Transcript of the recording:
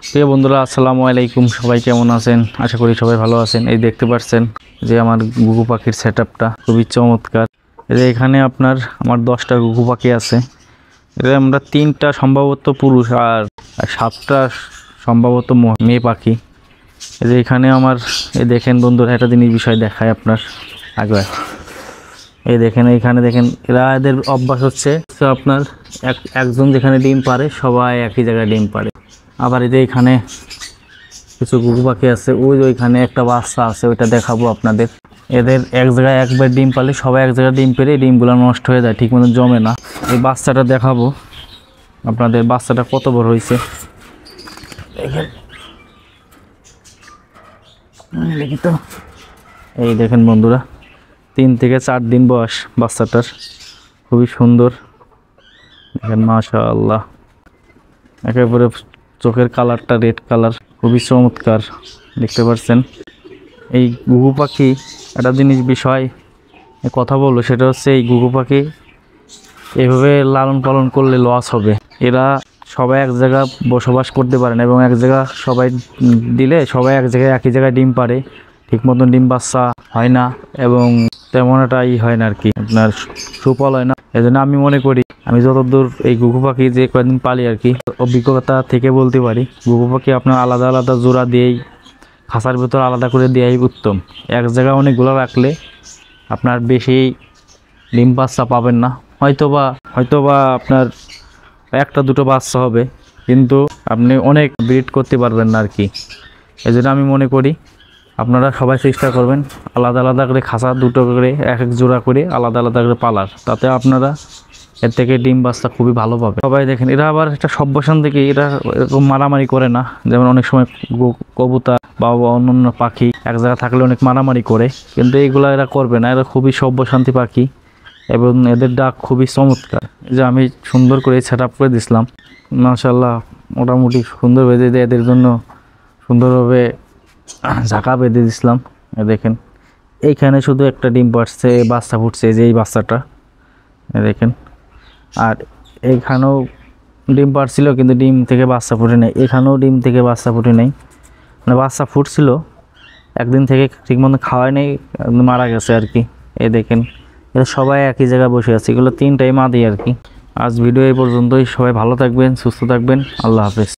প্রিয় বন্ধুরা, আসসালামু আলাইকুম। সবাই কেমন আছেন? আশা করি সবাই ভালো আছেন। এই দেখতে পাচ্ছেন যে আমার ঘুঘু পাখির সেটআপটা খুবই চমৎকার। এখানে আমার 10টা ঘুঘু পাখি আছে। আমরা 3টা সম্ভবত পুরুষ আর 7টা সম্ভবত মেয়ে পাখি। এখানে দেখেন বন্ধুরা, একটা জিনিস বিষয় দেখায় আপনার আগে। এখানে দেখেন, এদের অভ্যাস হচ্ছে আপনার একজন যেখানে ডিম পারে সবাই একই জায়গায় ডিম পারে। আবার এখানে কিছু ঘুঘু পাখি আছে, ওইখানে একটা বাচ্চা আছে, ওইটা দেখাবো আপনাদের। এদের এক জায়গায় একবার ডিম পালে সবাই এক জায়গায় ডিম পেরে ডিমগুলো নষ্ট হয়ে যায়, ঠিক মতো জমে না। এই বাচ্চাটা দেখাবো আপনাদের, বাচ্চাটা কত বড় হয়েছে দেখেন। এই দেখেন বন্ধুরা, 3 থেকে 4 দিন বয়স বাচ্চাটার, খুবই সুন্দর দেখেন, মাশাআল্লাহ। একেবারে চোখের কালারটা রেড কালার, খুবই চমৎকার দেখতে পাচ্ছেন। এই ঘুঘু পাখি একটা জিনিস বিষয় কথা বললো, সেটা হচ্ছে এই ঘুঘু পাখি এভাবে লালন পালন করলে লস হবে। এরা সবাই এক জায়গায় বসবাস করতে পারে না, এবং এক জায়গা সবাই দিলে সবাই এক জায়গায় একই জায়গায় ডিম পারে, ঠিক মতন ডিম বাচ্চা হয় না, এবং তেমন একটা হয় না আর কি, আপনার সুফল হয় না। এই জন্য আমি মনে করি, আমি যতদূর এই ঘুঘু পাখি যে কয়েকদিন পালি আর কি, অভিজ্ঞতা থেকে বলতে পারি, ঘুঘু পাখি আপনার আলাদা আলাদা জোড়া দিয়েই, খাঁচার ভিতর আলাদা করে দেওয়াই উত্তম। এক জায়গায় অনেকগুলো রাখলে আপনার বেশি ডিম বাচ্চা পাবেন না। হয়তোবা আপনার 1-2 বাচ্চা হবে, কিন্তু আপনি অনেক ব্রিড করতে পারবেন না আর কি। এই জন্য আমি মনে করি আপনারা সবাই চেষ্টা করবেন আলাদা আলাদা করে খাঁচা 2টো করে, এক জোড়া করে আলাদা আলাদা করে পালার, তাতে আপনারা এর থেকে ডিম বাচ্চা খুবই ভালো পাবে। সবাই দেখেন, এরা আবার একটা সভ্যসান থেকে এরা এরকম মারামারি করে না। যেমন অনেক সময় কবুতর বা অন্যান্য পাখি এক জায়গায় থাকলে অনেক মারামারি করে, কিন্তু এইগুলা এরা করবে না। এরা খুবই সভ্যশান্তি পাখি, এবং এদের ডাক খুবই চমৎকার। যে আমি সুন্দর করে সেট আপ করে দিছিলাম, মাশাআল্লাহ, মোটামুটি সুন্দর বেঁধে দিয়ে এদের জন্য সুন্দরভাবে ঝাঁকা বেঁধে দিছিলাম। দেখেন এইখানে শুধু একটা ডিম পাড়ছে, বাচ্চা ফুটছে, যে এই বাচ্চাটা দেখেন। আর এইখানেও ডিম পাড়ছিল, কিন্তু ডিম থেকে বাচ্চা ফুটে নেই। এখানেও ডিম থেকে বাচ্চা ফুটে নেই, মানে বাচ্চা ফুটছিল, একদিন থেকে ঠিকমতো খাওয়াই নেই, মারা গেছে আর কি। এই দেখেন, এরা সবাই একই জায়গায় বসে আছে। এগুলো 3টাই মাদি আর কি। আজ ভিডিও এই পর্যন্তই। সবাই ভালো থাকবেন, সুস্থ থাকবেন। আল্লাহ হাফেজ।